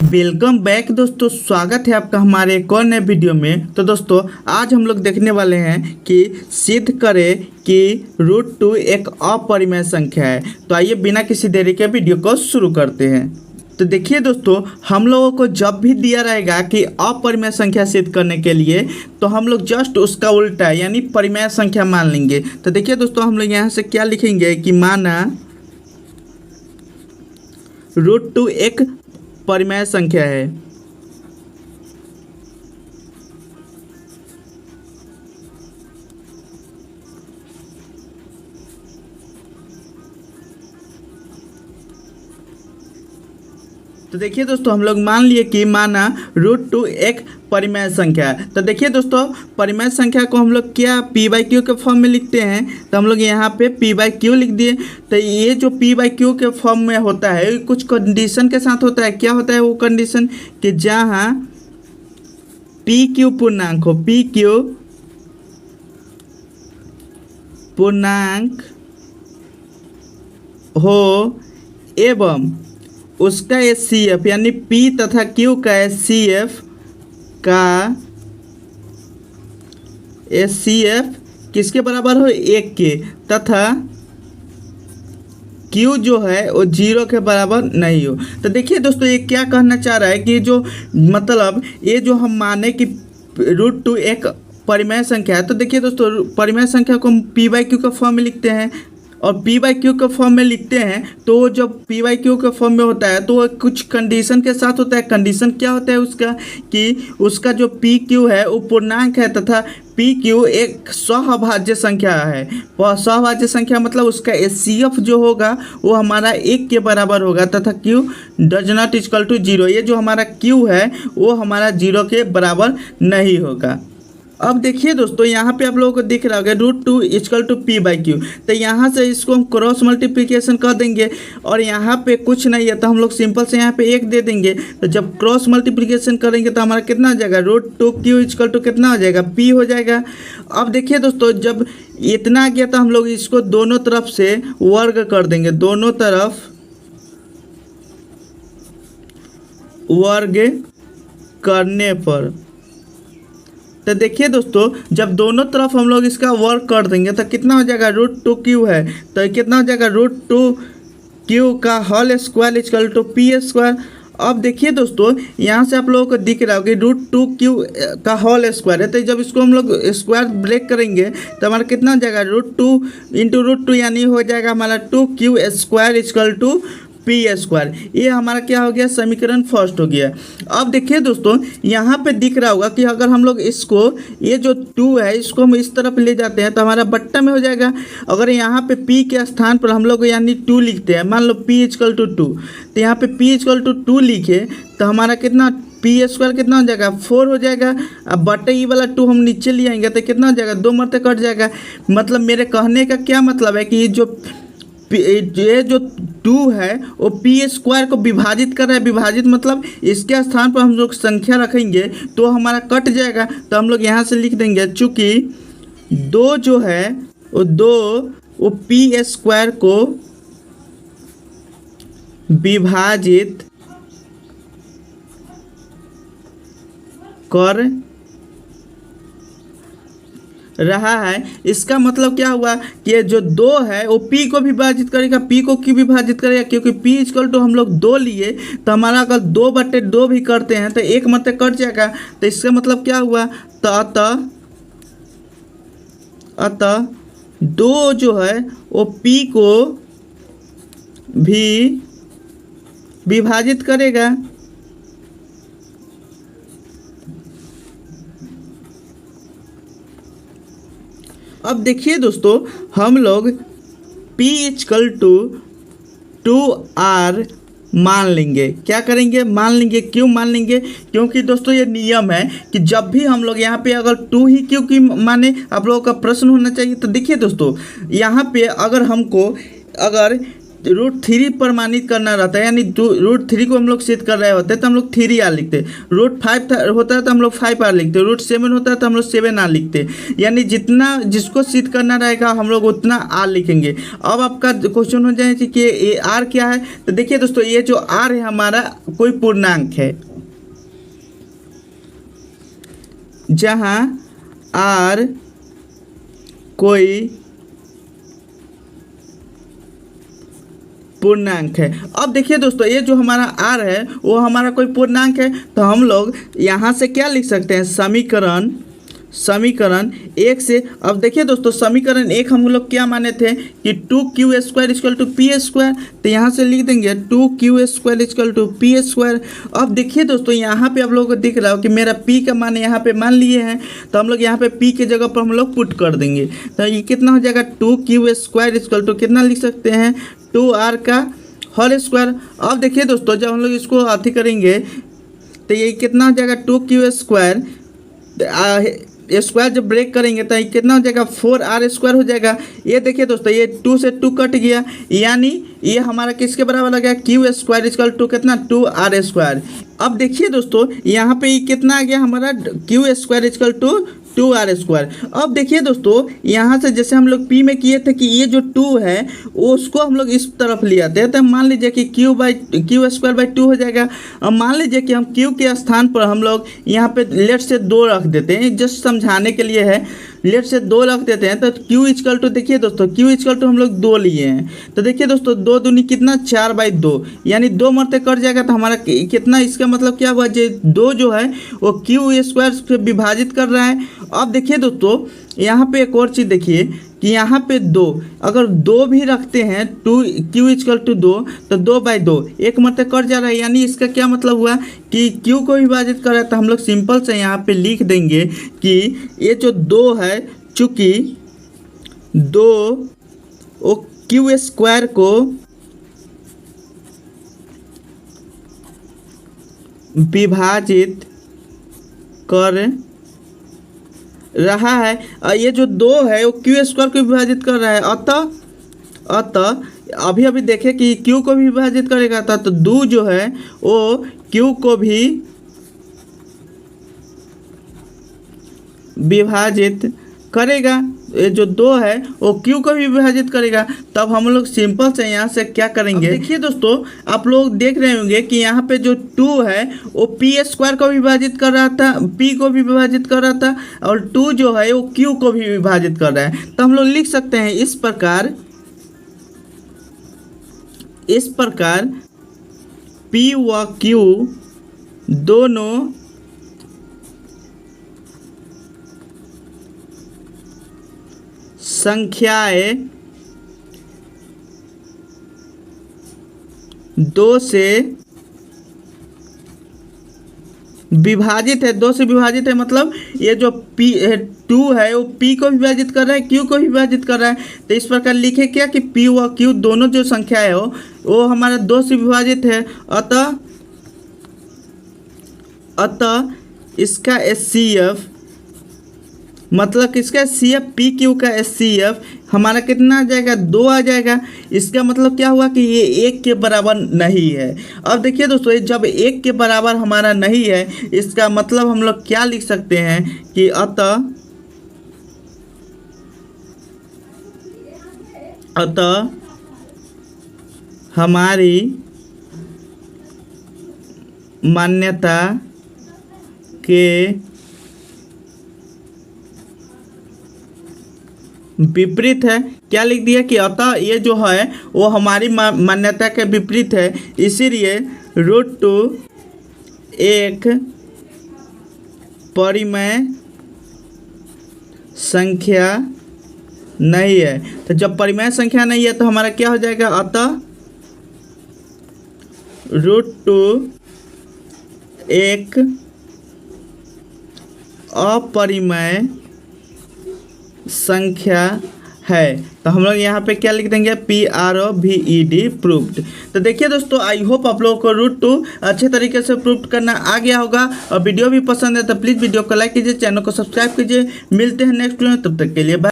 Welcome back दोस्तों, स्वागत है आपका हमारे एक और नए वीडियो में। तो दोस्तों आज हम लोग देखने वाले हैं कि सिद्ध करें कि √2 एक अपरिमेय संख्या है। तो आइए बिना किसी देरी के वीडियो को शुरू करते हैं। तो देखिए दोस्तों, हम लोगों को जब भी दिया रहेगा कि अपरिमेय संख्या सिद्ध करने के लिए, तो हम लोग जस्ट उसका उल्टा यानी परिमेय संख्या मान लेंगे। तो देखिए दोस्तों, हम लोग यहाँ से क्या लिखेंगे कि माना √2 एक परिमेय संख्या है। तो देखिए दोस्तों, हम लोग मान लिए कि माना √2 एक परिमेय संख्या है। तो देखिए दोस्तों, परिमेय संख्या को हम लोग क्या p/q के फॉर्म में लिखते हैं। तो हम लोग यहाँ पे p/q लिख दिए। तो ये जो p/q के फॉर्म में होता है कुछ कंडीशन के साथ होता है। क्या होता है वो कंडीशन कि जहाँ pq पूर्णांक हो, pq पूर्णांक हो एवं उसका HCF यानी P तथा Q का HCF किसके बराबर हो, 1 के, तथा Q जो है वो 0 के बराबर नहीं हो। तो देखिए दोस्तों, ये क्या कहना चाह रहा है कि जो मतलब ये जो हम माने कि √2 एक परिमेय संख्या है। तो देखिए दोस्तों, परिमेय संख्या को हम p/q के फॉर्म में लिखते हैं और p/q के फॉर्म में लिखते हैं तो जब p/q के फॉर्म में होता है तो कुछ कंडीशन के साथ होता है। कंडीशन क्या होता है उसका कि उसका जो pq है वो पूर्णांक है तथा pq एक सहभाज्य संख्या है। वह सहभाज्य संख्या मतलब उसका HCF जो होगा वो हमारा 1 के बराबर होगा तथा q does not equal to 0। ये जो हमारा q है वो हमारा 0 के बराबर नहीं होगा। अब देखिए दोस्तों, यहाँ पे आप लोगों को दिख रहा होगा √2 इक्वल टू p/q। तो यहाँ से इसको हम क्रॉस मल्टीप्लिकेशन कर देंगे और यहाँ पे कुछ नहीं है तो हम लोग सिंपल से यहाँ पे 1 दे देंगे। तो जब क्रॉस मल्टीप्लिकेशन करेंगे तो हमारा कितना हो जाएगा, √2q इक्वल टू कितना हो जाएगा, p हो जाएगा। अब देखिए दोस्तों, जब इतना आ गया तो हम लोग इसको दोनों तरफ से वर्ग कर देंगे, दोनों तरफ वर्ग करने पर। तो देखिए दोस्तों, जब दोनों तरफ हम लोग इसका वर्क कर देंगे तो कितना हो जाएगा, √2q है तो कितना हो जाएगा, √2q का whole square equal to p²। अब देखिए दोस्तों, यहाँ से आप लोगों को दिख रहा होगा √2q का होल स्क्वायर है। तो जब इसको हम लोग स्क्वायर ब्रेक करेंगे तो हमारा कितना हो जाएगा, √2 इंटू √2 यानी हो जाएगा हमारा 2q² इक्वल टू p²। ये हमारा क्या हो गया, समीकरण फर्स्ट हो गया। अब देखिए दोस्तों, यहाँ पे दिख रहा होगा कि अगर हम लोग इसको ये जो 2 है इसको हम इस तरफ ले जाते हैं तो हमारा बट्टा में हो जाएगा। अगर यहाँ पे p के स्थान पर हम लोग यानी 2 लिखते हैं, मान लो p इक्वल टू 2, तो यहाँ पे p इक्वल टू 2 लिखे तो हमारा कितना p² कितना हो जाएगा, 4 हो जाएगा। अब बटे ई वाला 2 हम नीचे ले आएंगे तो कितना हो जाएगा, 2 मरते कट जाएगा। मतलब मेरे कहने का क्या मतलब है कि ये जो 2 है वो p² को विभाजित कर रहा है। विभाजित मतलब इसके स्थान पर हम लोग संख्या रखेंगे तो हमारा कट जाएगा। तो हम लोग यहाँ से लिख देंगे चूँकि 2 जो है वो p² को विभाजित कर रहा है। इसका मतलब क्या हुआ कि ये जो 2 है वो p को विभाजित करेगा। p को क्यों विभाजित करेगा, क्योंकि p इक्वल टू हम लोग 2 लिए तो हमारा अगर 2/2 भी करते हैं तो 1 मत कट जाएगा। तो इसका मतलब क्या हुआ, तो अतः 2 जो है वो p को भी विभाजित करेगा। अब देखिए दोस्तों, हम लोग p इक्वल टू 2r मान लेंगे। क्या करेंगे, मान लेंगे। क्यों मान लेंगे, क्योंकि दोस्तों ये नियम है कि जब भी हम लोग यहाँ पे अगर 2 ही क्यों की माने, आप लोगों का प्रश्न होना चाहिए। तो देखिए दोस्तों, यहाँ पे अगर हमको अगर √3 प्रमाणित करना रहता है, यानी √3 को हम लोग सिद्ध कर रहे होते हैं तो हम लोग 3R लिखते। √5 होता है तो हम लोग 5R लिखते। √7 होता है तो हम लोग 7R लिखते। यानी जितना जिसको सिद्ध करना रहेगा हम लोग उतना R लिखेंगे। अब आपका क्वेश्चन हो जाए कि ये R क्या है, तो देखिए दोस्तों ये जो R है हमारा कोई पूर्णांक है, जहाँ R कोई पूर्णांक है। अब देखिए दोस्तों ये जो हमारा R है वो हमारा कोई पूर्णांक है, तो हम लोग यहाँ से क्या लिख सकते हैं, समीकरण 1 से। अब देखिए दोस्तों समीकरण 1 हम लोग क्या माने थे कि 2q² = p², तो यहाँ से लिख देंगे 2q² = p²। अब देखिए दोस्तों यहाँ पे आप लोगों को दिख रहा हो कि मेरा p का मान यहाँ पे मान लिए हैं, तो हम लोग यहाँ पे p के जगह पर हम लोग पुट कर देंगे, तो ये कितना हो जाएगा 2q² = कितना लिख सकते हैं 2r का होल स्क्वायर। अब देखिए दोस्तों जब हम लोग इसको अथी करेंगे तो ये कितना हो जाएगा 2q² स्क्वायर जब ब्रेक करेंगे तो ये कितना हो जाएगा 4r² हो जाएगा। ये देखिए दोस्तों ये 2 से 2 कट गया, यानी ये हमारा किसके बराबर लगा q² = कितना 2r²। अब देखिए दोस्तों यहाँ पे ये कितना आ गया हमारा q² = 2r²। अब देखिए दोस्तों यहाँ से जैसे हम लोग p में किए थे कि ये जो 2 है उसको हम लोग इस तरफ ले आते हैं, तो मान लीजिए कि q² / 2 हो जाएगा। अब मान लीजिए कि हम q के स्थान पर हम लोग यहाँ पे लेट से 2 रख देते हैं, जस्ट समझाने के लिए है, लेट से 2 रख देते हैं, तो q देखिए दोस्तों q हम लोग 2 लिए हैं, तो देखिए दोस्तों 2 दूनी कितना 4/2, यानी 2 मरते कट जाएगा, तो हमारा कितना, इसका मतलब क्या हुआ जो 2 जो है वो q² से विभाजित कर रहा है। अब देखिए दोस्तों यहाँ पे एक और चीज़ देखिए कि यहाँ पे 2 अगर 2 भी रखते हैं q = 2 तो 2/2 एक मरते कट जा रहा है, यानी इसका क्या मतलब हुआ कि q को विभाजित कर रहा है, तो हम लोग सिंपल से यहाँ पे लिख देंगे कि ये जो 2 है चूँकि 2 वो q² को विभाजित कर रहा है, और ये जो 2 है वो q² को विभाजित कर रहा है, अतः अभी देखें कि q को भी विभाजित करेगा था, तो 2 जो है वो q को भी विभाजित करेगा, ये जो 2 है वो q को भी विभाजित करेगा। तब हम लोग सिंपल से यहाँ से क्या करेंगे, देखिए दोस्तों आप लोग देख रहे होंगे कि यहाँ पे जो 2 है वो p² को विभाजित कर रहा था, p को भी विभाजित कर रहा था, और 2 जो है वो q को भी विभाजित कर रहा है। तो हम लोग लिख सकते हैं इस प्रकार p व q दोनों संख्याएं 2 से विभाजित है, 2 से विभाजित है, मतलब ये जो p2 है वो p को विभाजित कर रहा है, q को विभाजित कर रहा है। तो इस प्रकार लिखे क्या कि p व q दोनों जो संख्याएं हो वो हमारा 2 से विभाजित है, अतः इसका HCF मतलब किसका HCF PQ का HCF हमारा कितना आ जाएगा 2 आ जाएगा। इसका मतलब क्या हुआ कि ये 1 के बराबर नहीं है। अब देखिए दोस्तों जब 1 के बराबर हमारा नहीं है, इसका मतलब हम लोग क्या लिख सकते हैं कि अतः हमारी मान्यता के विपरीत है। क्या लिख दिया कि अतः ये जो है वो हमारी मान्यता के विपरीत है, इसीलिए √2 एक परिमेय संख्या नहीं है। तो जब परिमेय संख्या नहीं है तो हमारा क्या हो जाएगा, अतः √2 एक अपरिमेय संख्या है। तो हम लोग यहाँ पे क्या लिख देंगे PROVED प्रूव्ड। तो देखिए दोस्तों आई होप आप लोगों को √2 अच्छे तरीके से प्रूव करना आ गया होगा, और वीडियो भी पसंद है तो प्लीज़ वीडियो को लाइक कीजिए, चैनल को सब्सक्राइब कीजिए। मिलते हैं नेक्स्ट वीडियो में, तब तक के लिए बाय।